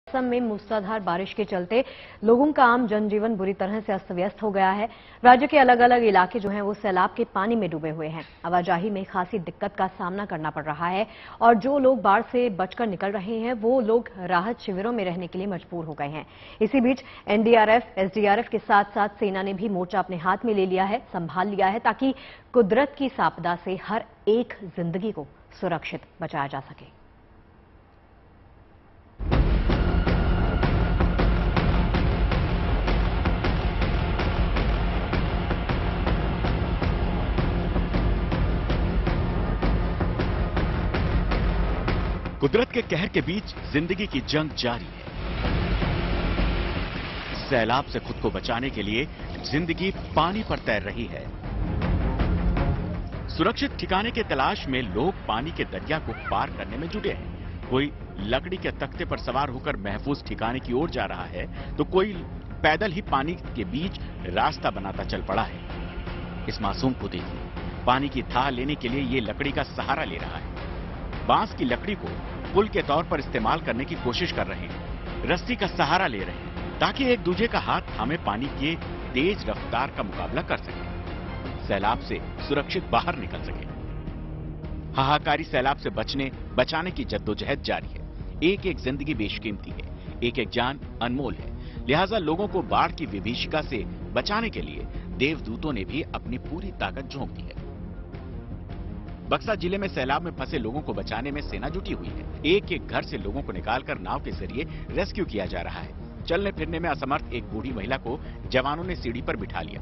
असम में मूसलाधार बारिश के चलते लोगों का आम जनजीवन बुरी तरह से अस्त व्यस्त हो गया है। राज्य के अलग अलग इलाके जो हैं वो सैलाब के पानी में डूबे हुए हैं। आवाजाही में खासी दिक्कत का सामना करना पड़ रहा है और जो लोग बाढ़ से बचकर निकल रहे हैं वो लोग राहत शिविरों में रहने के लिए मजबूर हो गए हैं। इसी बीच एनडीआरएफ, एसडीआरएफ के साथ साथ सेना ने भी मोर्चा अपने हाथ में ले लिया है, संभाल लिया है, ताकि कुदरत की इस आपदा से हर एक जिंदगी को सुरक्षित बचाया जा सके। कुदरत के कहर के बीच जिंदगी की जंग जारी है। सैलाब से खुद को बचाने के लिए जिंदगी पानी पर तैर रही है। सुरक्षित ठिकाने के तलाश में लोग पानी के दरिया को पार करने में जुटे हैं। कोई लकड़ी के तख्ते पर सवार होकर महफूज ठिकाने की ओर जा रहा है तो कोई पैदल ही पानी के बीच रास्ता बनाता चल पड़ा है। इस मासूम को देखिए, पानी की थाह लेने के लिए ये लकड़ी का सहारा ले रहा है। बांस की लकड़ी को पुल के तौर पर इस्तेमाल करने की कोशिश कर रहे हैं। रस्सी का सहारा ले रहे हैं ताकि एक दूसरे का हाथ थामे पानी के तेज रफ्तार का मुकाबला कर सके, सैलाब से सुरक्षित बाहर निकल सके। हाहाकारी सैलाब से बचाने की जद्दोजहद जारी है। एक एक जिंदगी बेशकीमती है, एक एक जान अनमोल है। लिहाजा लोगों को बाढ़ की विभीषिका से बचाने के लिए देवदूतों ने भी अपनी पूरी ताकत झोंक दी है। बक्सर जिले में सैलाब में फंसे लोगों को बचाने में सेना जुटी हुई है। एक एक घर से लोगों को निकालकर नाव के जरिए रेस्क्यू किया जा रहा है। चलने फिरने में असमर्थ एक बूढ़ी महिला को जवानों ने सीढ़ी पर बिठा लिया,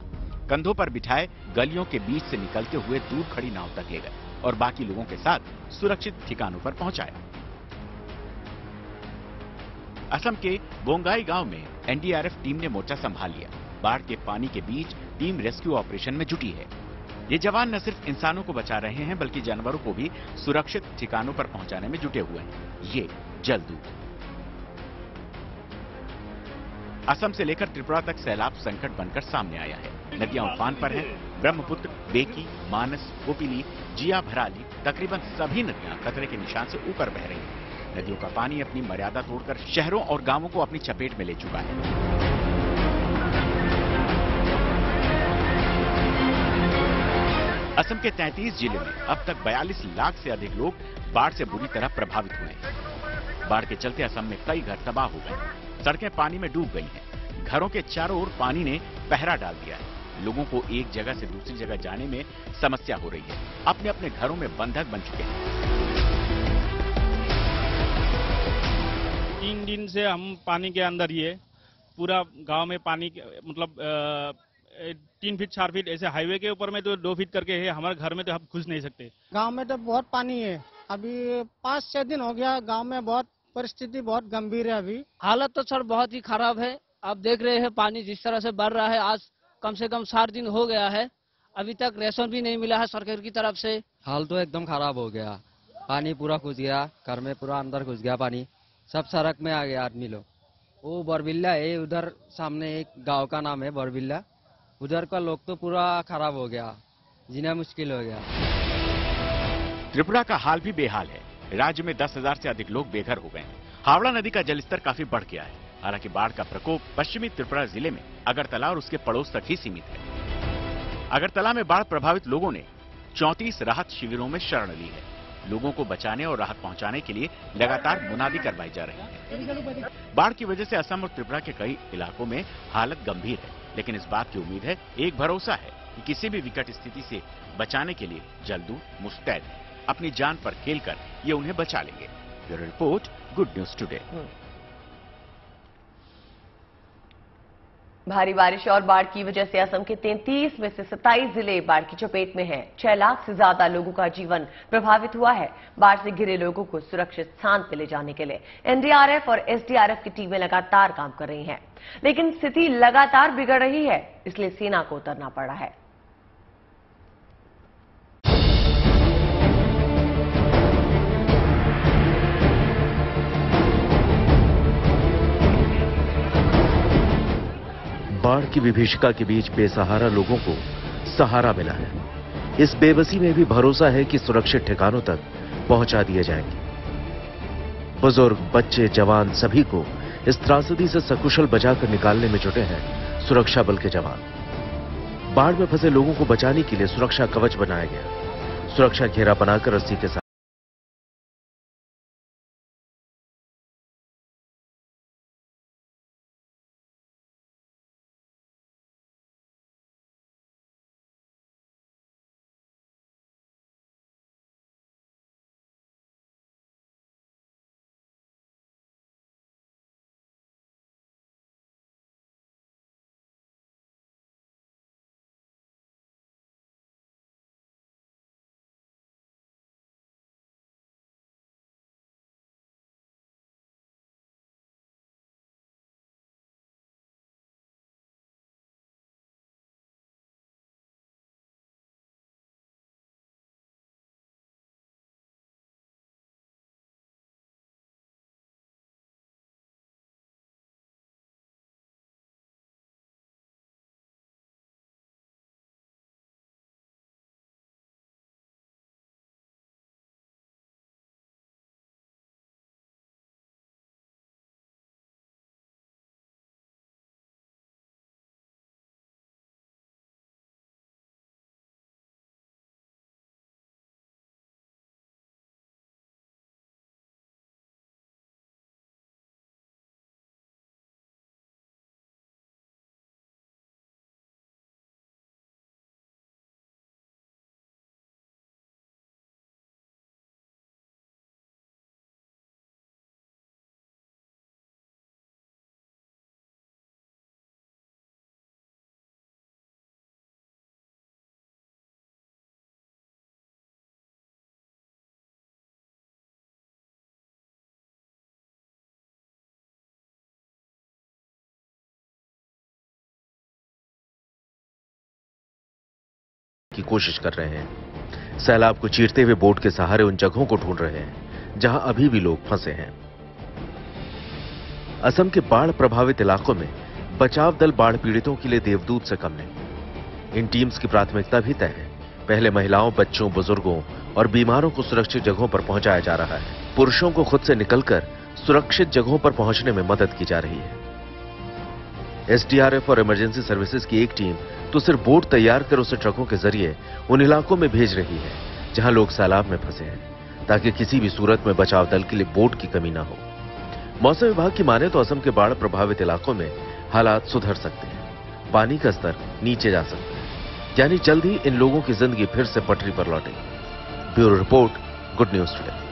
कंधों पर बिठाए गलियों के बीच से निकलते हुए दूर खड़ी नाव तक ले गए और बाकी लोगों के साथ सुरक्षित ठिकानों पर पहुंचाया। असम के बोंगाई गांव में एनडीआरएफ टीम ने मोर्चा संभाल लिया। बाढ़ के पानी के बीच टीम रेस्क्यू ऑपरेशन में जुटी है। ये जवान न सिर्फ इंसानों को बचा रहे हैं बल्कि जानवरों को भी सुरक्षित ठिकानों पर पहुंचाने में जुटे हुए हैं। ये जलदूत। असम से लेकर त्रिपुरा तक सैलाब संकट बनकर सामने आया है। नदियां उफान पर हैं। ब्रह्मपुत्र, बेकी, मानस, कोपिली, जिया भराली, तकरीबन सभी नदियां खतरे के निशान से ऊपर बह रही हैं। नदियों का पानी अपनी मर्यादा तोड़कर शहरों और गांवों को अपनी चपेट में ले चुका है। असम के 33 जिले में अब तक 42 लाख से अधिक लोग बाढ़ से बुरी तरह प्रभावित हुए हैं। बाढ़ के चलते असम में कई घर तबाह हो गए, सड़कें पानी में डूब गई हैं। घरों के चारों ओर पानी ने पहरा डाल दिया है। लोगों को एक जगह से दूसरी जगह जाने में समस्या हो रही है। अपने अपने घरों में बंधक बन चुके हैं। 3 दिन से हम पानी के अंदर ही है। पूरा गांव में पानी मतलब 3 फीट 4 फीट ऐसे हाईवे के ऊपर में तो 2 फीट करके है। हमारे घर में तो हम घुस नहीं सकते। गांव में तो बहुत पानी है। अभी 5-6 दिन हो गया। गांव में बहुत परिस्थिति बहुत गंभीर है। अभी हालत तो सर बहुत ही खराब है। आप देख रहे हैं पानी जिस तरह से बढ़ रहा है। आज कम से कम 7 दिन हो गया है, अभी तक राशन भी नहीं मिला है सरकार की तरफ से। हाल तो एकदम खराब हो गया। पानी पूरा घुस गया, घर में पूरा अंदर घुस गया पानी। सब सड़क में आ गया आदमी लोग। वो बरबिल्ला है, उधर सामने एक गाँव का नाम है बरबिल्ला। उधर का लोग तो पूरा खराब हो गया, जीना मुश्किल हो गया। त्रिपुरा का हाल भी बेहाल है। राज्य में 10,000 से अधिक लोग बेघर हो गए हैं। हावड़ा नदी का जलस्तर काफी बढ़ गया है। हालांकि बाढ़ का प्रकोप पश्चिमी त्रिपुरा जिले में अगरतला और उसके पड़ोस तक ही सीमित है। अगरतला में बाढ़ प्रभावित लोगों ने 34 राहत शिविरों में शरण ली है। लोगों को बचाने और राहत पहुंचाने के लिए लगातार मुनादी करवाई जा रही है। बाढ़ की वजह से असम और त्रिपुरा के कई इलाकों में हालत गंभीर है, लेकिन इस बात की उम्मीद है, एक भरोसा है कि किसी भी विकट स्थिति से बचाने के लिए जलदूत मुस्तैद है। अपनी जान पर खेलकर ये उन्हें बचा लेंगे। Bureau report, good news today. भारी बारिश और बाढ़ की वजह से असम के 33 में से 27 जिले बाढ़ की चपेट में हैं। 6 लाख से ज्यादा लोगों का जीवन प्रभावित हुआ है। बाढ़ से घिरे लोगों को सुरक्षित स्थान पर ले जाने के लिए एनडीआरएफ और एसडीआरएफ की टीमें लगातार काम कर रही हैं। लेकिन स्थिति लगातार बिगड़ रही है, इसलिए सेना को उतरना पड़ा है। बाढ़ की विभीषिका के बीच बेसहारा लोगों को सहारा मिला है। इस बेबसी में भी भरोसा है कि सुरक्षित ठिकानों तक पहुंचा दिए जाएंगे। बुजुर्ग, बच्चे, जवान सभी को इस त्रासदी से सकुशल बचाकर निकालने में जुटे हैं सुरक्षा बल के जवान। बाढ़ में फंसे लोगों को बचाने के लिए सुरक्षा कवच बनाया गया। सुरक्षा घेरा बनाकर रस्सी के साथ की कोशिश कर रहे हैं। सैलाब को चीरते हुए बोट के सहारे उन जगहों को ढूंढ रहे हैं जहां अभी भी लोग फंसे हैं। असम के बाढ़ प्रभावित इलाकों में बचाव दल बाढ़ पीड़ितों के लिए देवदूत से कम नहीं। इन टीम्स की प्राथमिकता भी तय है। पहले महिलाओं, बच्चों, बुजुर्गों और बीमारों को सुरक्षित जगहों पर पहुंचाया जा रहा है। पुरुषों को खुद से निकलकर सुरक्षित जगहों पर पहुंचने में मदद की जा रही है। एसडीआरएफ और इमरजेंसी सर्विसेज की एक टीम तो सिर्फ बोट तैयार कर उसे ट्रकों के जरिए उन इलाकों में भेज रही है जहां लोग सैलाब में फंसे हैं, ताकि किसी भी सूरत में बचाव दल के लिए बोट की कमी ना हो। मौसम विभाग की माने तो असम के बाढ़ प्रभावित इलाकों में हालात सुधर सकते हैं। पानी का स्तर नीचे जा सकता है, यानी जल्द ही इन लोगों की जिंदगी फिर से पटरी पर लौटेगी। Bureau report, good news today.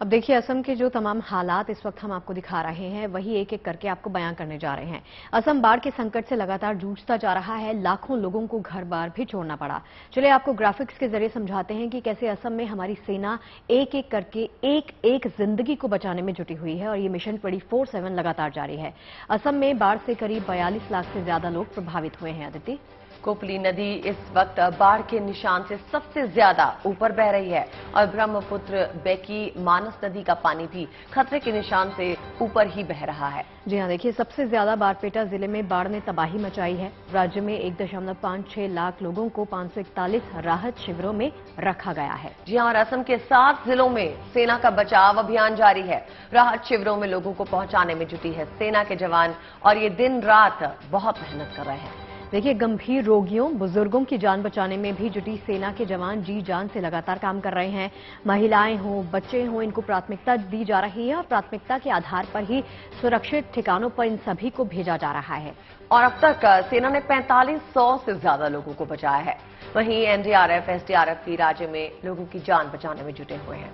अब देखिए, असम के जो तमाम हालात इस वक्त हम आपको दिखा रहे हैं वही एक एक करके आपको बयां करने जा रहे हैं। असम बाढ़ के संकट से लगातार जूझता जा रहा है। लाखों लोगों को घर बार भी छोड़ना पड़ा। चलिए आपको ग्राफिक्स के जरिए समझाते हैं कि कैसे असम में हमारी सेना एक एक करके एक एक जिंदगी को बचाने में जुटी हुई है और ये मिशन 24/7 लगातार जारी है। असम में बाढ़ से करीब 42 लाख से ज्यादा लोग प्रभावित हुए हैं। अदिति, कोपली नदी इस वक्त बाढ़ के निशान से सबसे ज्यादा ऊपर बह रही है और ब्रह्मपुत्र, बेकी, मानस नदी का पानी भी खतरे के निशान से ऊपर ही बह रहा है। जी हां, देखिए, सबसे ज्यादा बारपेटा जिले में बाढ़ ने तबाही मचाई है। राज्य में 1.56 लाख लोगों को 541 राहत शिविरों में रखा गया है। जी हां, और असम के 7 जिलों में सेना का बचाव अभियान जारी है। राहत शिविरों में लोगों को पहुंचाने में जुटी है सेना के जवान और ये दिन रात बहुत मेहनत कर रहे हैं। देखिए, गंभीर रोगियों, बुजुर्गों की जान बचाने में भी जुटी सेना के जवान जी जान से लगातार काम कर रहे हैं। महिलाएं हों, बच्चे हों, इनको प्राथमिकता दी जा रही है और प्राथमिकता के आधार पर ही सुरक्षित ठिकानों पर इन सभी को भेजा जा रहा है। और अब तक सेना ने 4500 से ज्यादा लोगों को बचाया है। वहीं एनडीआरएफ, एसडीआरएफ भी राज्य में लोगों की जान बचाने में जुटे हुए हैं।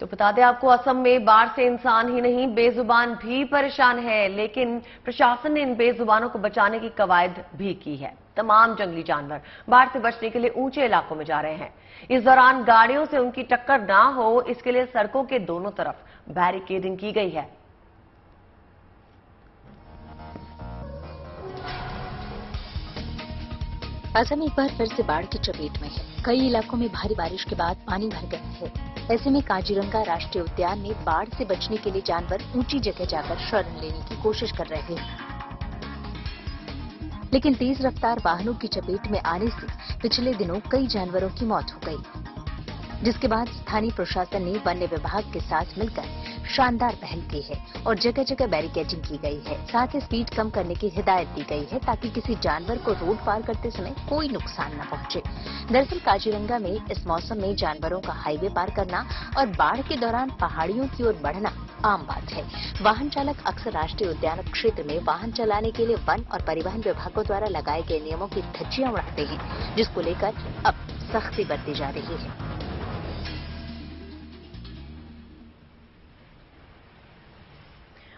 तो बता दें आपको, असम में बाढ़ से इंसान ही नहीं बेजुबान भी परेशान है, लेकिन प्रशासन ने इन बेजुबानों को बचाने की कवायद भी की है। तमाम जंगली जानवर बाढ़ से बचने के लिए ऊंचे इलाकों में जा रहे हैं। इस दौरान गाड़ियों से उनकी टक्कर ना हो, इसके लिए सड़कों के दोनों तरफ बैरिकेडिंग की गई है। असम एक बार फिर से बाढ़ की चपेट में है। कई इलाकों में भारी बारिश के बाद पानी भर गया है। ऐसे में काजीरंगा राष्ट्रीय उद्यान में बाढ़ से बचने के लिए जानवर ऊंची जगह जाकर शरण लेने की कोशिश कर रहे हैं, लेकिन तेज रफ्तार वाहनों की चपेट में आने से पिछले दिनों कई जानवरों की मौत हो गई। जिसके बाद स्थानीय प्रशासन ने वन्य विभाग के साथ मिलकर शानदार पहल की है और जगह जगह बैरिकेडिंग की गई है। साथ ही स्पीड कम करने की हिदायत दी गई है ताकि किसी जानवर को रोड पार करते समय कोई नुकसान न पहुंचे। दरअसल काजीरंगा में इस मौसम में जानवरों का हाईवे पार करना और बाढ़ के दौरान पहाड़ियों की ओर बढ़ना आम बात है। वाहन चालक अक्सर राष्ट्रीय उद्यान क्षेत्र में वाहन चलाने के लिए वन और परिवहन विभागों द्वारा लगाए गए नियमों की धज्जियां उड़ाते हैं, जिसको लेकर अब सख्ती बरती जा रही है।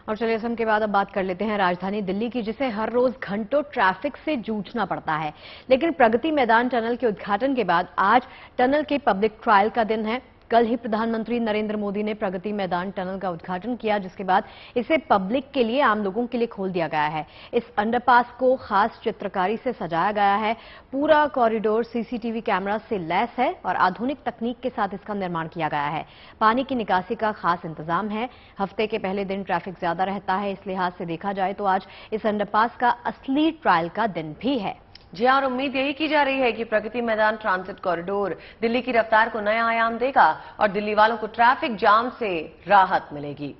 और चलिए असम के बाद अब बात कर लेते हैं राजधानी दिल्ली की, जिसे हर रोज घंटों ट्रैफिक से जूझना पड़ता है। लेकिन प्रगति मैदान टनल के उद्घाटन के बाद आज टनल के पब्लिक ट्रायल का दिन है। कल ही प्रधानमंत्री नरेंद्र मोदी ने प्रगति मैदान टनल का उद्घाटन किया, जिसके बाद इसे पब्लिक के लिए, आम लोगों के लिए खोल दिया गया है। इस अंडरपास को खास चित्रकारी से सजाया गया है। पूरा कॉरिडोर सीसीटीवी कैमरा से लैस है और आधुनिक तकनीक के साथ इसका निर्माण किया गया है। पानी की निकासी का खास इंतजाम है। हफ्ते के पहले दिन ट्रैफिक ज्यादा रहता है, इस लिहाज से देखा जाए तो आज इस अंडरपास का असली ट्रायल का दिन भी है। जी और उम्मीद यही की जा रही है कि प्रगति मैदान ट्रांजिट कॉरिडोर दिल्ली की रफ्तार को नया आयाम देगा और दिल्ली वालों को ट्रैफिक जाम से राहत मिलेगी।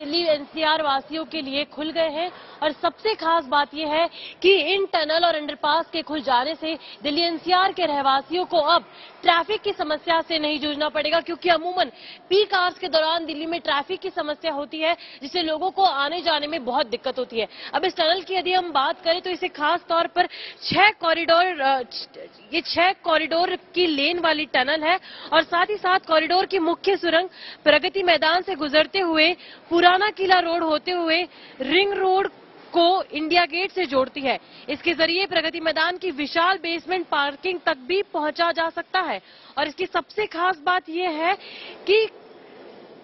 दिल्ली एनसीआर वासियों के लिए खुल गए हैं और सबसे खास बात यह है कि इन टनल और अंडरपास के खुल जाने से दिल्ली एनसीआर के रहवासियों को अब ट्रैफिक की समस्या से नहीं जूझना पड़ेगा, क्योंकि अमूमन पीक आवर्स के दौरान दिल्ली में ट्रैफिक की समस्या होती है, जिससे लोगों को आने जाने में बहुत दिक्कत होती है। अब इस टनल की यदि हम बात करें तो इसे खास तौर पर 6 कॉरिडोर की लेन वाली टनल है और साथ ही साथ कॉरिडोर की मुख्य सुरंग प्रगति मैदान से गुजरते हुए पुराना किला रोड होते हुए रिंग रोड को इंडिया गेट से जोड़ती है। इसके जरिए प्रगति मैदान की विशाल बेसमेंट पार्किंग तक भी पहुंचा जा सकता है और इसकी सबसे खास बात यह है कि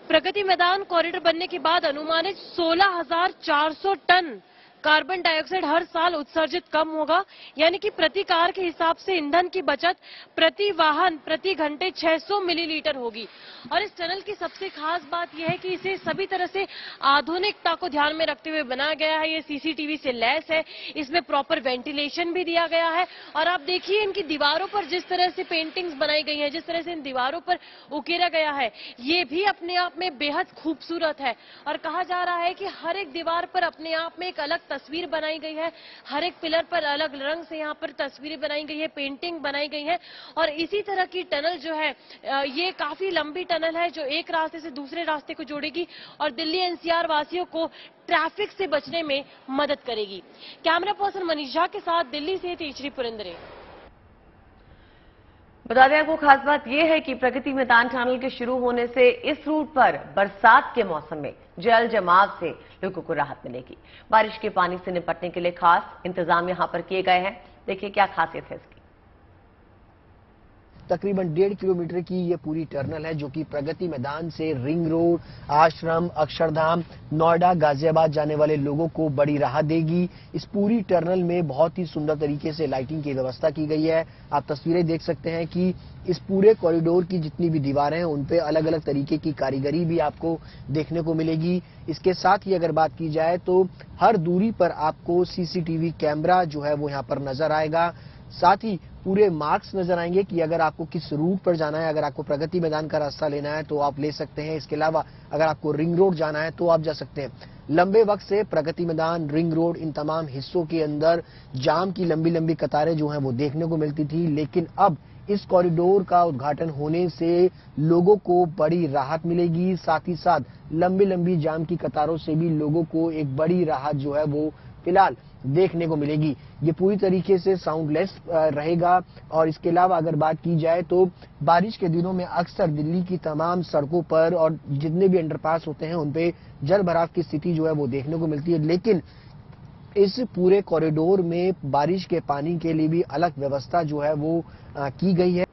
प्रगति मैदान कॉरिडोर बनने के बाद अनुमानित 16,400 टन कार्बन डाइऑक्साइड हर साल उत्सर्जित कम होगा, यानी कि प्रति कार के हिसाब से ईंधन की बचत प्रति वाहन प्रति घंटे 600 मिलीलीटर होगी। और इस टनल की सबसे खास बात यह है कि इसे सभी तरह से आधुनिकता को ध्यान में रखते हुए बनाया गया है। ये सीसीटीवी से लैस है, इसमें प्रॉपर वेंटिलेशन भी दिया गया है और आप देखिए इनकी दीवारों पर जिस तरह से पेंटिंग्स बनाई गई है, जिस तरह से इन दीवारों पर उकेरा गया है, ये भी अपने आप में बेहद खूबसूरत है। और कहा जा रहा है कि हर एक दीवार पर अपने आप में एक अलग तस्वीर बनाई गई है, हर एक पिलर पर अलग रंग से यहाँ पर तस्वीरें बनाई गई है, पेंटिंग बनाई गई है। और इसी तरह की टनल जो है ये काफी लंबी टनल है जो एक रास्ते से दूसरे रास्ते को जोड़ेगी और दिल्ली एनसीआर वासियों को ट्रैफिक से बचने में मदद करेगी। कैमरा पर्सन मनीष झा के साथ दिल्ली से तेजश्री पुरंदरे। बता दें आपको खास बात यह है कि प्रगति मैदान टनल के शुरू होने से इस रूट पर बरसात के मौसम में जल जमाव से लोगों को राहत मिलेगी। बारिश के पानी से निपटने के लिए खास इंतजाम यहां पर किए गए हैं। देखिए क्या खासियत है इसकी। तकरीबन 1.5 किलोमीटर की ये पूरी टनल है जो कि प्रगति मैदान से रिंग रोड, आश्रम, अक्षरधाम, नोएडा, गाजियाबाद जाने वाले लोगों को बड़ी राहत देगी। इस पूरी टनल में बहुत ही सुंदर तरीके से लाइटिंग की व्यवस्था की गई है। आप तस्वीरें देख सकते हैं कि इस पूरे कॉरिडोर की जितनी भी दीवारें हैं उन पे अलग अलग तरीके की कारीगरी भी आपको देखने को मिलेगी। इसके साथ ही अगर बात की जाए तो हर दूरी पर आपको सीसीटीवी कैमरा जो है वो यहाँ पर नजर आएगा। साथ ही पूरे मार्क्स नजर आएंगे कि अगर आपको किस रूट पर जाना है, अगर आपको प्रगति मैदान का रास्ता लेना है तो आप ले सकते हैं। इसके अलावा अगर आपको रिंग रोड जाना है तो आप जा सकते हैं। लंबे वक्त से प्रगति मैदान, रिंग रोड, इन तमाम हिस्सों के अंदर जाम की लंबी लंबी कतारें जो हैं वो देखने को मिलती थी, लेकिन अब इस कॉरिडोर का उद्घाटन होने से लोगों को बड़ी राहत मिलेगी। साथ ही साथ लंबी लंबी जाम की कतारों से भी लोगों को एक बड़ी राहत जो है वो फिलहाल देखने को मिलेगी। ये पूरी तरीके से साउंडलेस रहेगा। और इसके अलावा अगर बात की जाए तो बारिश के दिनों में अक्सर दिल्ली की तमाम सड़कों पर और जितने भी अंडरपास होते हैं उन पे जल भराव की स्थिति जो है वो देखने को मिलती है, लेकिन इस पूरे कॉरिडोर में बारिश के पानी के लिए भी अलग व्यवस्था जो है वो की गई है।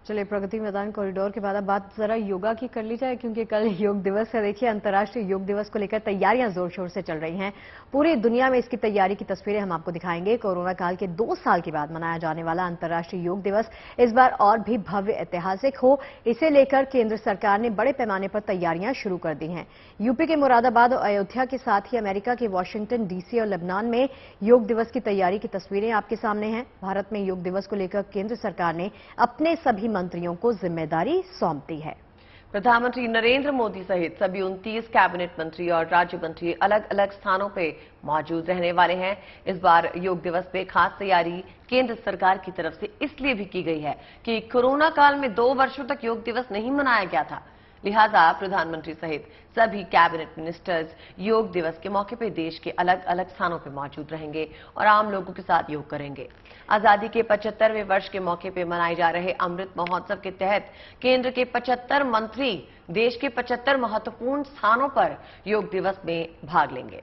चलिए, प्रगति मैदान कॉरिडोर के बाद अब बात जरा योगा की कर ली जाए, क्योंकि कल योग दिवस है। देखिए, अंतर्राष्ट्रीय योग दिवस को लेकर तैयारियां जोर शोर से चल रही हैं। पूरी दुनिया में इसकी तैयारी की तस्वीरें हम आपको दिखाएंगे। कोरोना काल के 2 साल के बाद मनाया जाने वाला अंतर्राष्ट्रीय योग दिवस इस बार और भी भव्य ऐतिहासिक हो, इसे लेकर केंद्र सरकार ने बड़े पैमाने पर तैयारियां शुरू कर दी हैं। यूपी के मुरादाबाद और अयोध्या के साथ ही अमेरिका के वॉशिंगटन डीसी और लेबनान में योग दिवस की तैयारी की तस्वीरें आपके सामने हैं। भारत में योग दिवस को लेकर केंद्र सरकार ने अपने सभी मंत्रियों को जिम्मेदारी सौंप दी है। प्रधानमंत्री नरेंद्र मोदी सहित सभी 29 कैबिनेट मंत्री और राज्य मंत्री अलग अलग स्थानों पे मौजूद रहने वाले हैं। इस बार योग दिवस पे खास तैयारी केंद्र सरकार की तरफ से इसलिए भी की गई है कि कोरोना काल में 2 वर्षों तक योग दिवस नहीं मनाया गया था। लिहाजा प्रधानमंत्री सहित सभी कैबिनेट मिनिस्टर्स योग दिवस के मौके पर देश के अलग अलग स्थानों पर मौजूद रहेंगे और आम लोगों के साथ योग करेंगे। आजादी के 75वें वर्ष के मौके पर मनाए जा रहे अमृत महोत्सव के तहत केंद्र के 75 मंत्री देश के 75 महत्वपूर्ण स्थानों पर योग दिवस में भाग लेंगे।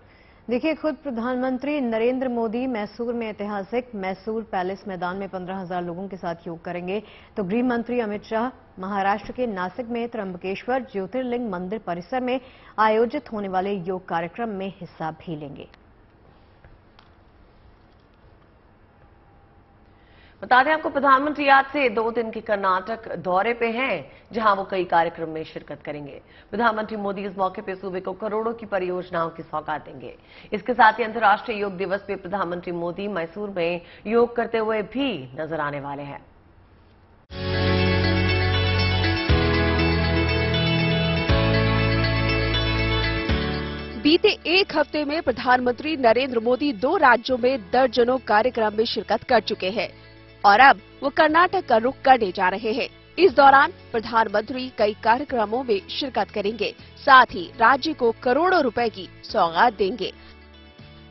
देखिए, खुद प्रधानमंत्री नरेंद्र मोदी मैसूर में ऐतिहासिक मैसूर पैलेस मैदान में 15,000 लोगों के साथ योग करेंगे, तो गृह मंत्री अमित शाह महाराष्ट्र के नासिक में त्र्यंबकेश्वर ज्योतिर्लिंग मंदिर परिसर में आयोजित होने वाले योग कार्यक्रम में हिस्सा भी लेंगे। बता दें आपको, प्रधानमंत्री आज से 2 दिन के कर्नाटक दौरे पे हैं, जहां वो कई कार्यक्रम में शिरकत करेंगे। प्रधानमंत्री मोदी इस मौके पे सूबे को करोड़ों की परियोजनाओं की सौगात देंगे। इसके साथ ही अंतर्राष्ट्रीय योग दिवस पे प्रधानमंत्री मोदी मैसूर में योग करते हुए भी नजर आने वाले हैं। बीते 1 हफ्ते में प्रधानमंत्री नरेंद्र मोदी 2 राज्यों में दर्जनों कार्यक्रम में शिरकत कर चुके हैं और अब वो कर्नाटक का रुख करने जा रहे हैं। इस दौरान प्रधानमंत्री कई कार्यक्रमों में शिरकत करेंगे, साथ ही राज्य को करोड़ों रुपए की सौगात देंगे।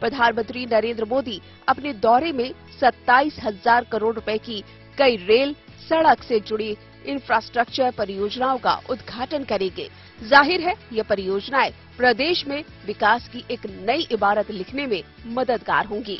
प्रधानमंत्री नरेंद्र मोदी अपने दौरे में 27,000 करोड़ रुपए की कई रेल, सड़क से जुड़ी इंफ्रास्ट्रक्चर परियोजनाओं का उद्घाटन करेंगे। जाहिर है, ये परियोजनाएं प्रदेश में विकास की एक नई इबारत लिखने में मददगार होंगी।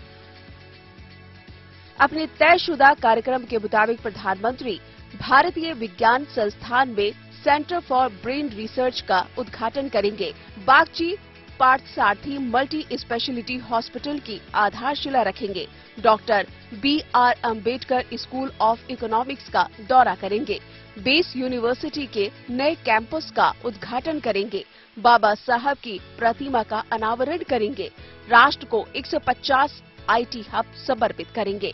अपने तयशुदा कार्यक्रम के मुताबिक प्रधानमंत्री भारतीय विज्ञान संस्थान में सेंटर फॉर ब्रेन रिसर्च का उद्घाटन करेंगे। Bagchi Parthasarathy multi speciality hospital की आधारशिला रखेंगे। Doctor BR Ambedkar school of economics का दौरा करेंगे। बेस यूनिवर्सिटी के नए कैंपस का उद्घाटन करेंगे। बाबा साहब की प्रतिमा का अनावरण करेंगे। राष्ट्र को 150 IT हब समर्पित करेंगे।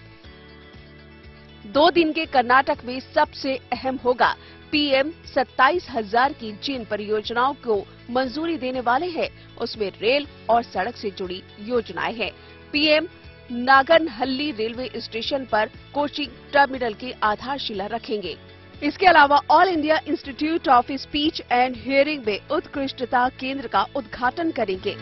2 दिन के कर्नाटक में सबसे अहम होगा PM 27,000 की जिन परियोजनाओं को मंजूरी देने वाले हैं, उसमें रेल और सड़क से जुड़ी योजनाएं हैं। PM नागनहल्ली रेलवे स्टेशन पर कोचिंग टर्मिनल की आधारशिला रखेंगे। इसके अलावा all India institute of speech and hearing में उत्कृष्टता केंद्र का उद्घाटन करेंगे।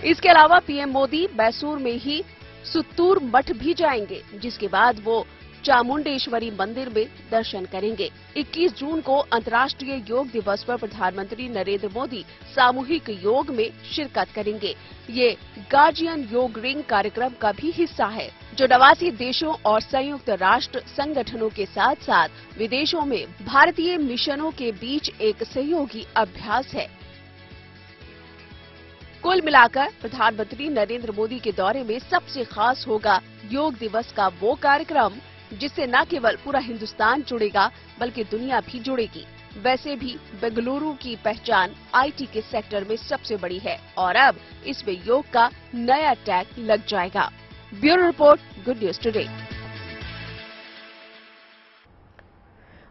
इसके अलावा PM मोदी मैसूर में ही सुत्तूर मठ भी जाएंगे, जिसके बाद वो चामुंडेश्वरी मंदिर में दर्शन करेंगे। 21 जून को अंतर्राष्ट्रीय योग दिवस पर प्रधानमंत्री नरेंद्र मोदी सामूहिक योग में शिरकत करेंगे। ये गार्जियन योग रिंग कार्यक्रम का भी हिस्सा है, जो 89 देशों और संयुक्त राष्ट्र संगठनों के साथ साथ विदेशों में भारतीय मिशनों के बीच एक सहयोगी अभ्यास है। कुल मिलाकर प्रधानमंत्री नरेंद्र मोदी के दौरे में सबसे खास होगा योग दिवस का वो कार्यक्रम जिससे न केवल पूरा हिंदुस्तान जुड़ेगा बल्कि दुनिया भी जुड़ेगी। वैसे भी बेंगलुरु की पहचान IT के सेक्टर में सबसे बड़ी है और अब इसमें योग का नया टैग लग जाएगा। Bureau report, good news today.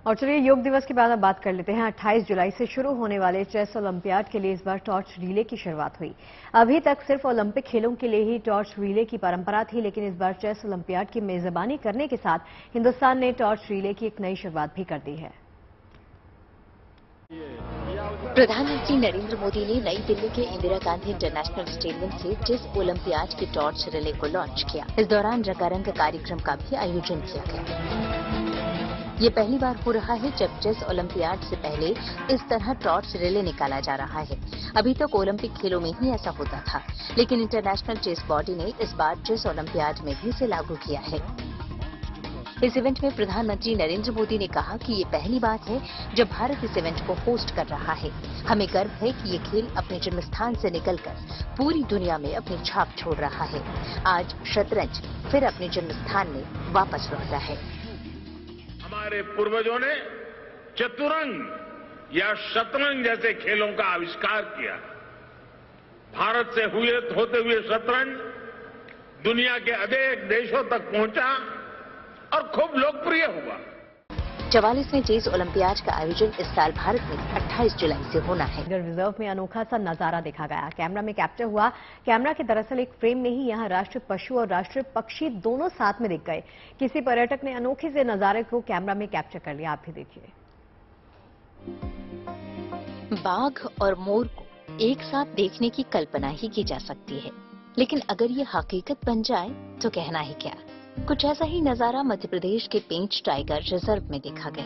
और चलिए, योग दिवस के बाद अब बात कर लेते हैं 28 जुलाई से शुरू होने वाले चेस ओलंपियाड के लिए इस बार टॉर्च रिले की शुरुआत हुई। अभी तक सिर्फ ओलंपिक खेलों के लिए ही टॉर्च रिले की परंपरा थी, लेकिन इस बार चेस ओलंपियाड की मेजबानी करने के साथ हिंदुस्तान ने टॉर्च रिले की एक नई शुरुआत भी कर दी है। प्रधानमंत्री नरेंद्र मोदी ने नई दिल्ली के इंदिरा गांधी इंटरनेशनल स्टेडियम से चेस ओलंपियाड की टॉर्च रिले को लॉन्च किया। इस दौरान रंगारंग कार्यक्रम का भी आयोजन किया गया। ये पहली बार हो रहा है जब चेस ओलंपियाड से पहले इस तरह टॉर्च रिले निकाला जा रहा है। अभी तक ओलंपिक खेलों में ही ऐसा होता था, लेकिन इंटरनेशनल चेस बॉडी ने इस बार चेस ओलंपियाड में भी इसे लागू किया है। इस इवेंट में प्रधानमंत्री नरेंद्र मोदी ने कहा कि ये पहली बात है जब भारत इस इवेंट को होस्ट कर रहा है। हमें गर्व है कि ये खेल अपने जन्मस्थान से निकलकर पूरी दुनिया में अपनी छाप छोड़ रहा है। आज शतरंज फिर अपने जन्मस्थान में वापस लौटा है। हमारे पूर्वजों ने चतुरंग या शतरंज जैसे खेलों का आविष्कार किया। भारत से होते हुए शतरंज दुनिया के अनेक देशों तक पहुंचा और खूब लोकप्रिय हुआ। 44वें चेस ओलंपियाड का आयोजन इस साल भारत में 28 जुलाई से होना है। रिजर्व में अनोखा सा नजारा देखा गया। कैमरा में कैप्चर हुआ। कैमरा के दरअसल एक फ्रेम में ही यहाँ राष्ट्रीय पशु और राष्ट्रीय पक्षी दोनों साथ में दिख गए। किसी पर्यटक ने अनोखे से नजारे को कैमरा में कैप्चर कर लिया। आप भी देखिए। बाघ और मोर को एक साथ देखने की कल्पना ही की जा सकती है, लेकिन अगर ये हकीकत बन जाए तो कहना ही क्या। कुछ ऐसा ही नजारा मध्य प्रदेश के पेंच टाइगर रिजर्व में देखा गया,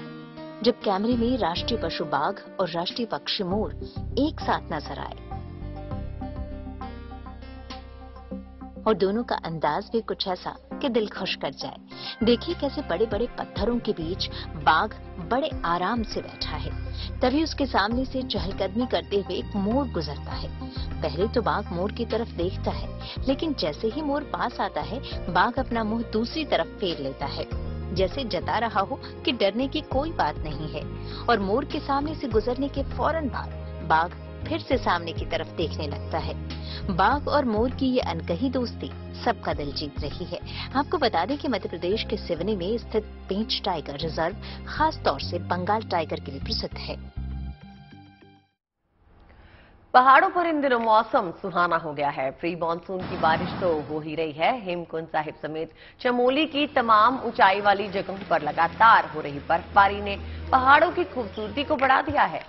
जब कैमरे में राष्ट्रीय पशु बाघ और राष्ट्रीय पक्षी मोर एक साथ नजर आए और दोनों का अंदाज भी कुछ ऐसा कि दिल खुश कर जाए। देखिए कैसे बड़े बड़े पत्थरों के बीच बाघ बड़े आराम से बैठा है। तभी उसके सामने से चहलकदमी करते हुए एक मोर गुजरता है। पहले तो बाघ मोर की तरफ देखता है, लेकिन जैसे ही मोर पास आता है बाघ अपना मुंह दूसरी तरफ फेर लेता है, जैसे जता रहा हो कि डरने की कोई बात नहीं है। और मोर के सामने से गुजरने के फौरन बाद बाघ फिर से सामने की तरफ देखने लगता है। बाघ और मोर की ये अनकही दोस्ती सबका दिल जीत रही है। आपको बता दें कि मध्य प्रदेश के सिवनी में स्थित पेंच टाइगर रिजर्व खास तौर से बंगाल टाइगर के लिए प्रसिद्ध है। पहाड़ों पर इन दिनों मौसम सुहाना हो गया है। प्री मानसून की बारिश तो हो ही रही है। हेमकुंड साहिब समेत चमोली की तमाम ऊंचाई वाली जगहों पर लगातार हो रही बर्फबारी ने पहाड़ों की खूबसूरती को बढ़ा दिया है।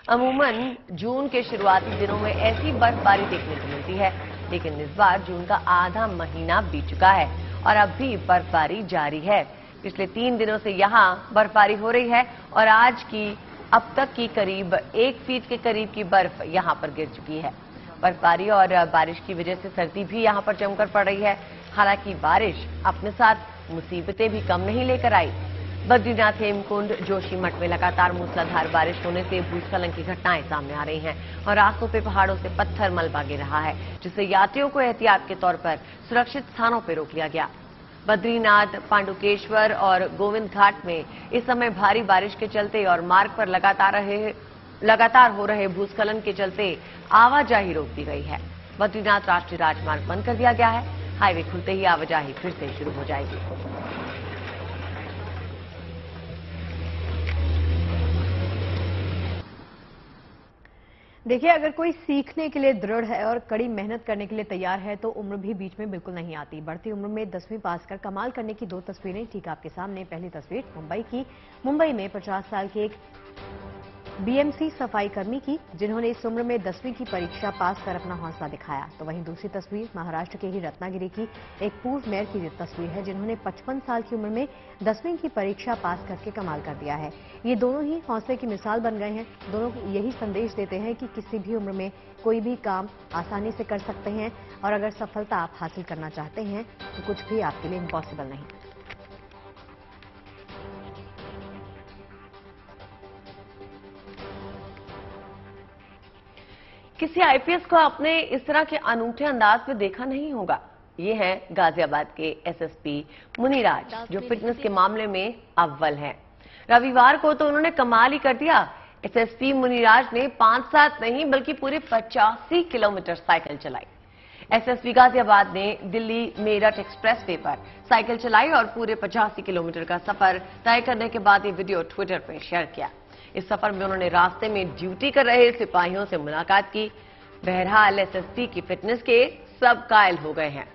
अमूमन जून के शुरुआती दिनों में ऐसी बर्फबारी देखने को मिलती है, लेकिन इस बार जून का आधा महीना बीत चुका है और अब भी बर्फबारी जारी है। पिछले 3 दिनों से यहाँ बर्फबारी हो रही है और आज की अब तक की करीब 1 फीट के करीब की बर्फ यहाँ पर गिर चुकी है। बर्फबारी और बारिश की वजह से सर्दी भी यहाँ पर जमकर पड़ रही है। हालांकि बारिश अपने साथ मुसीबतें भी कम नहीं लेकर आई। बद्रीनाथ, हेमकुंड, जोशीमठ में लगातार मूसलाधार बारिश होने से भूस्खलन की घटनाएं सामने आ रही हैं और रास्तों पे पहाड़ों से पत्थर मलबा गिर रहा है, जिससे यात्रियों को एहतियात के तौर पर सुरक्षित स्थानों पर रोक लिया गया। बद्रीनाथ, पांडुकेश्वर और गोविंद घाट में इस समय भारी बारिश के चलते और मार्ग पर लगातार हो रहे भूस्खलन के चलते आवाजाही रोक दी गई है। बद्रीनाथ राष्ट्रीय राजमार्ग बंद कर दिया गया है। हाईवे खुलते ही आवाजाही फिर से शुरू हो जाएगी। देखिए, अगर कोई सीखने के लिए दृढ़ है और कड़ी मेहनत करने के लिए तैयार है तो उम्र भी बीच में बिल्कुल नहीं आती। बढ़ती उम्र में 10वीं पास कर कमाल करने की 2 तस्वीरें ठीक आपके सामने। पहली तस्वीर मुंबई की। मुंबई में 50 साल के एक बीएमसी सफाई कर्मी की, जिन्होंने इस उम्र में 10वीं की परीक्षा पास कर अपना हौसला दिखाया। तो वहीं दूसरी तस्वीर महाराष्ट्र के ही रत्नागिरी की एक पूर्व मेयर की तस्वीर है, जिन्होंने 55 साल की उम्र में 10वीं की परीक्षा पास करके कमाल कर दिया है। ये दोनों ही हौसले की मिसाल बन गए हैं। दोनों यही संदेश देते हैं कि किसी भी उम्र में कोई भी काम आसानी से कर सकते हैं और अगर सफलता आप हासिल करना चाहते हैं तो कुछ भी आपके लिए इम्पॉसिबल नहीं। किसी आईपीएस को आपने इस तरह के अनूठे अंदाज में देखा नहीं होगा। ये हैं गाजियाबाद के एसएसपी मुनीराज, जो फिटनेस के मामले में अव्वल हैं। रविवार को तो उन्होंने कमाल ही कर दिया। एसएसपी मुनीराज ने 5-7 नहीं बल्कि पूरे 85 किलोमीटर साइकिल चलाई। एसएसपी गाजियाबाद ने दिल्ली मेरठ एक्सप्रेस वे पर साइकिल चलाई और पूरे 85 किलोमीटर का सफर तय करने के बाद ये वीडियो ट्विटर पर शेयर किया। इस सफर में उन्होंने रास्ते में ड्यूटी कर रहे सिपाहियों से मुलाकात की। बहरहाल एसएसपी की फिटनेस के सब कायल हो गए हैं।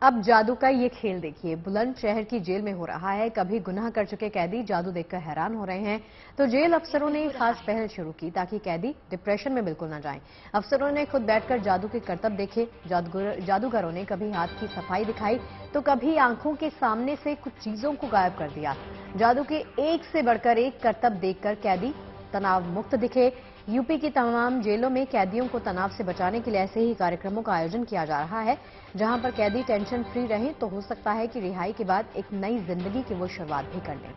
अब जादू का ये खेल देखिए, बुलंदशहर की जेल में हो रहा है। कभी गुनाह कर चुके कैदी जादू देखकर हैरान हो रहे हैं, तो जेल अफसरों ने खास पहल शुरू की ताकि कैदी डिप्रेशन में बिल्कुल न जाएं। अफसरों ने खुद बैठकर जादू के करतब देखे। जादूगरों ने कभी हाथ की सफाई दिखाई तो कभी आंखों के सामने से कुछ चीजों को गायब कर दिया। जादू के एक से बढ़कर एक करतब देखकर कैदी तनाव मुक्त दिखे। यूपी की तमाम जेलों में कैदियों को तनाव से बचाने के लिए ऐसे ही कार्यक्रमों का आयोजन किया जा रहा है। जहां पर कैदी टेंशन फ्री रहें तो हो सकता है कि रिहाई के बाद एक नई जिंदगी की वो शुरुआत भी कर लें।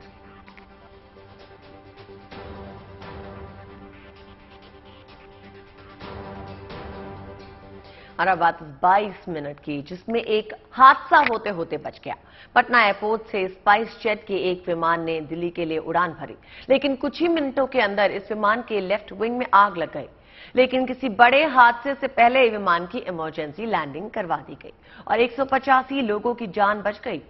और अब बात 22 मिनट की, जिसमें एक हादसा होते होते बच गया। पटना एयरपोर्ट से स्पाइस जेट के एक विमान ने दिल्ली के लिए उड़ान भरी, लेकिन कुछ ही मिनटों के अंदर इस विमान के लेफ्ट विंग में आग लग गई। लेकिन किसी बड़े हादसे से पहले विमान की इमरजेंसी लैंडिंग करवा दी गई और 185 लोगों की जान बच गई।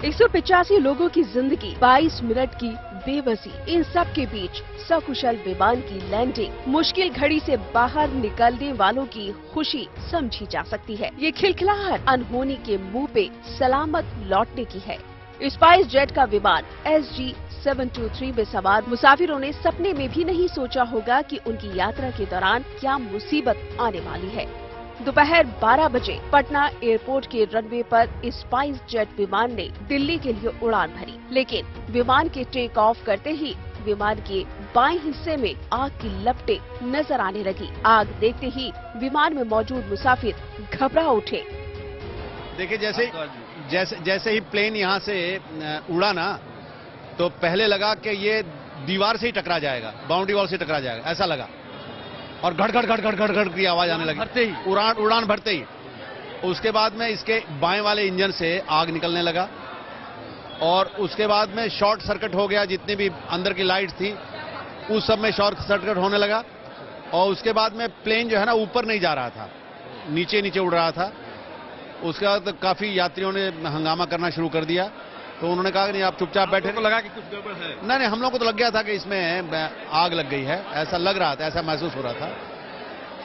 185 लोगों की जिंदगी, 22 मिनट की बेबसी, इन सब के बीच सकुशल विमान की लैंडिंग, मुश्किल घड़ी से बाहर निकलने वालों की खुशी समझी जा सकती है। ये खिलखिलाहट अनहोनी के मुंह पे सलामत लौटने की है। स्पाइस जेट का विमान SG723 में सवार मुसाफिरों ने सपने में भी नहीं सोचा होगा कि उनकी यात्रा के दौरान क्या मुसीबत आने वाली है। दोपहर 12 बजे पटना एयरपोर्ट के रनवे पर स्पाइस जेट विमान ने दिल्ली के लिए उड़ान भरी, लेकिन विमान के टेक ऑफ करते ही विमान के बाएं हिस्से में आग की लपटें नजर आने लगी। आग देखते ही विमान में मौजूद मुसाफिर घबरा उठे। देखिए, जैसे ही प्लेन यहाँ से उड़ा ना, तो पहले लगा कि ये दीवार से ही टकरा जाएगा, बाउंड्री वॉल से टकरा जाएगा, ऐसा लगा। और घड़ घड़ घड़ घड़ घड़ घड़ की आवाज आने लगी भरते ही, उड़ान भरते ही। उसके बाद में इसके बाएं वाले इंजन से आग निकलने लगा और उसके बाद में शॉर्ट सर्किट हो गया। जितनी भी अंदर की लाइट्स थी उस सब में शॉर्ट सर्किट होने लगा और उसके बाद में प्लेन जो है ना ऊपर नहीं जा रहा था, नीचे नीचे उड़ रहा था। उसके बाद काफी यात्रियों ने हंगामा करना शुरू कर दिया, तो उन्होंने कहा कि नहीं, आप चुपचाप बैठे। तो लगा कि कुछ गड़बड़ है। नहीं, हम लोग को तो लग गया था कि इसमें आग लग गई है, ऐसा लग रहा था, ऐसा महसूस हो रहा था।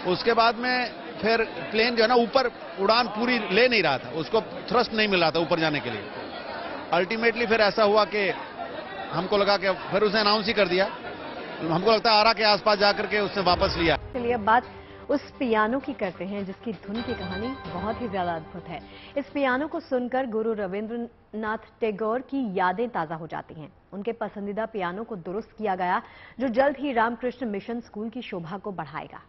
उसके बाद में फिर प्लेन जो है ना ऊपर उड़ान पूरी ले नहीं रहा था, उसको थ्रस्ट नहीं मिल रहा था ऊपर जाने के लिए। अल्टीमेटली फिर ऐसा हुआ कि हमको लगा कि फिर उसने अनाउंस ही कर दिया। हमको लगता है आरा के आसपास जाकर के उसने वापस लिया। चलिए अब बात उस पियानो की करते हैं जिसकी धुन की कहानी बहुत ही ज्यादा अद्भुत है। इस पियानो को सुनकर गुरु रविंद्रनाथ टैगोर की यादें ताजा हो जाती हैं। उनके पसंदीदा पियानो को दुरुस्त किया गया, जो जल्द ही रामकृष्ण मिशन स्कूल की शोभा को बढ़ाएगा।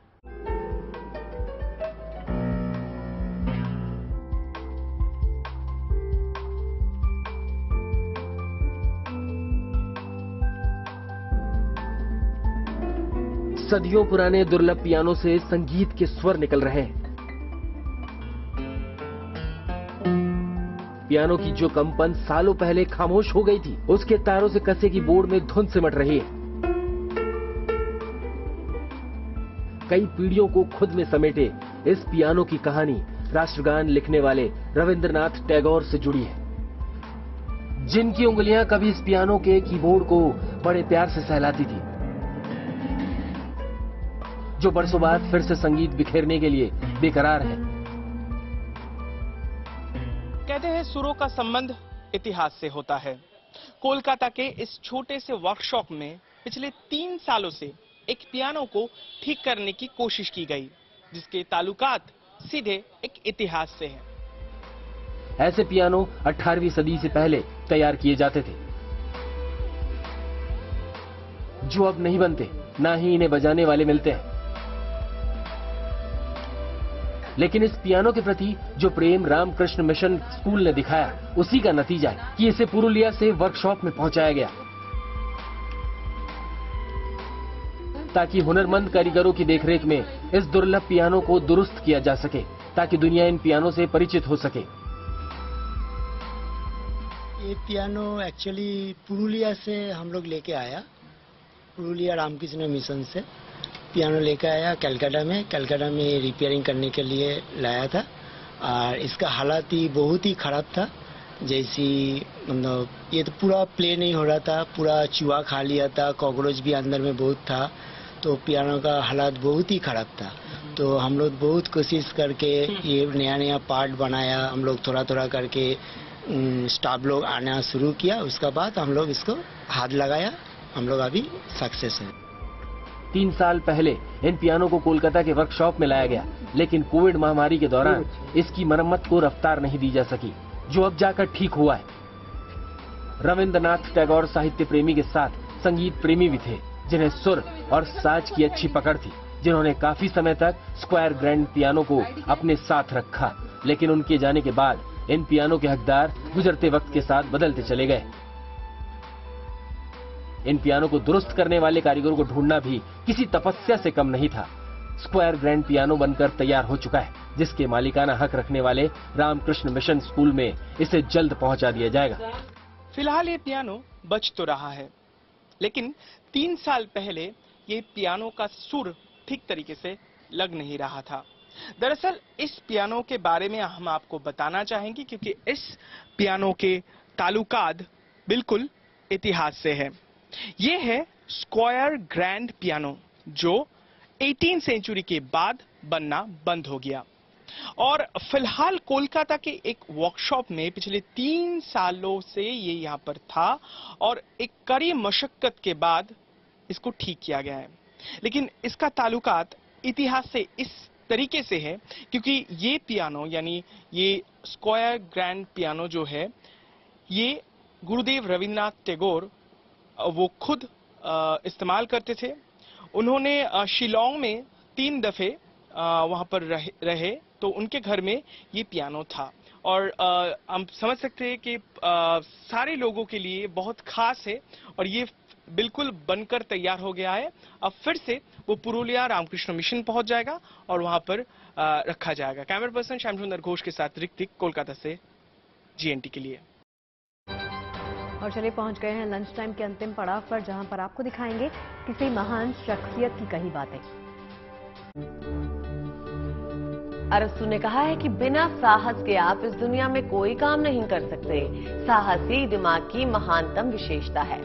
सदियों पुराने दुर्लभ पियानो से संगीत के स्वर निकल रहे हैं। पियानो की जो कंपन सालों पहले खामोश हो गई थी, उसके तारों से कसे की बोर्ड में धुन सिमट रही है। कई पीढ़ियों को खुद में समेटे इस पियानो की कहानी राष्ट्रगान लिखने वाले रविंद्रनाथ टैगोर से जुड़ी है, जिनकी उंगलियां कभी इस पियानो के कीबोर्ड को बड़े प्यार से सहलाती थी, जो बरसों बाद फिर से संगीत बिखेरने के लिए बेकरार है। कहते हैं सुरों का संबंध इतिहास से होता है। कोलकाता के इस छोटे से वर्कशॉप में पिछले 3 सालों से एक पियानो को ठीक करने की कोशिश की गई, जिसके ताल्लुकात सीधे एक इतिहास से हैं। ऐसे पियानो 18वीं सदी से पहले तैयार किए जाते थे, जो अब नहीं बनते, ना ही इन्हें बजाने वाले मिलते हैं। लेकिन इस पियानो के प्रति जो प्रेम रामकृष्ण मिशन स्कूल ने दिखाया, उसी का नतीजा है कि इसे पुरुलिया से वर्कशॉप में पहुंचाया गया, ताकि हुनरमंद कारीगरों की देखरेख में इस दुर्लभ पियानो को दुरुस्त किया जा सके, ताकि दुनिया इन पियानो से परिचित हो सके। ये पियानो एक्चुअली पुरुलिया से हम लोग लेके आया, पुरुलिया रामकृष्ण मिशन से पियानो लेकर आया। कलकत्ता में रिपेयरिंग करने के लिए लाया था और इसका हालात ही बहुत ही खराब था। जैसी मतलब ये तो पूरा प्ले नहीं हो रहा था, पूरा चूहा खा लिया था, कॉकरोच भी अंदर में बहुत था, तो पियानो का हालात बहुत ही खराब था। तो हम लोग बहुत कोशिश करके ये नया पार्ट बनाया, हम लोग थोड़ा करके स्टाफ लोग आना शुरू किया। उसके बाद हम लोग इसको हाथ लगाया, हम लोग अभी सक्सेस है। 3 साल पहले इन पियानो को कोलकाता के वर्कशॉप में लाया गया, लेकिन कोविड महामारी के दौरान इसकी मरम्मत को रफ्तार नहीं दी जा सकी, जो अब जाकर ठीक हुआ है। रविंद्रनाथ टैगोर साहित्य प्रेमी के साथ संगीत प्रेमी भी थे, जिन्हें सुर और साज की अच्छी पकड़ थी, जिन्होंने काफी समय तक स्क्वायर ग्रैंड पियानो को अपने साथ रखा। लेकिन उनके जाने के बाद इन पियानो के हकदार गुजरते वक्त के साथ बदलते चले गए। इन पियानो को दुरुस्त करने वाले कारीगरों को ढूंढना भी किसी तपस्या से कम नहीं था। स्क्वायर ग्रैंड पियानो बनकर तैयार हो चुका है, जिसके मालिकाना हक रखने वाले रामकृष्ण मिशन स्कूल में इसे जल्द पहुंचा दिया जाएगा। फिलहाल ये पियानो बज तो रहा है, लेकिन 3 साल पहले ये पियानो का सुर ठीक तरीके से लग नहीं रहा था। दरअसल इस पियानो के बारे में हम आपको बताना चाहेंगे, क्योंकि इस पियानो के ताल्लुकात बिल्कुल इतिहास से है। ये है स्क्वायर ग्रैंड पियानो, जो 18वीं सेंचुरी के बाद बनना बंद हो गया और फिलहाल कोलकाता के एक वर्कशॉप में पिछले 3 सालों से ये यहाँ पर था और एक कड़ी मशक्कत के बाद इसको ठीक किया गया है। लेकिन इसका ताल्लुकात इतिहास से इस तरीके से है क्योंकि ये पियानो यानी ये स्क्वायर ग्रैंड पियानो जो है, ये गुरुदेव रविंद्रनाथ टैगोर वो खुद इस्तेमाल करते थे। उन्होंने शिलोंग में 3 दफे वहां पर रहे तो उनके घर में ये पियानो था और हम समझ सकते हैं कि सारे लोगों के लिए बहुत खास है और ये बिल्कुल बनकर तैयार हो गया है। अब फिर से वो पुरुलिया रामकृष्ण मिशन पहुंच जाएगा और वहां पर रखा जाएगा। कैमरा पर्सन श्याम सुंदर घोष के साथ ऋतिक, कोलकाता से GNT के लिए। और चलिए पहुंच गए हैं लंच टाइम के अंतिम पड़ाव पर, जहां पर आपको दिखाएंगे किसी महान शख्सियत की कही बातें। अरस्तू ने कहा है कि बिना साहस के आप इस दुनिया में कोई काम नहीं कर सकते। साहस ही दिमाग की महानतम विशेषता है।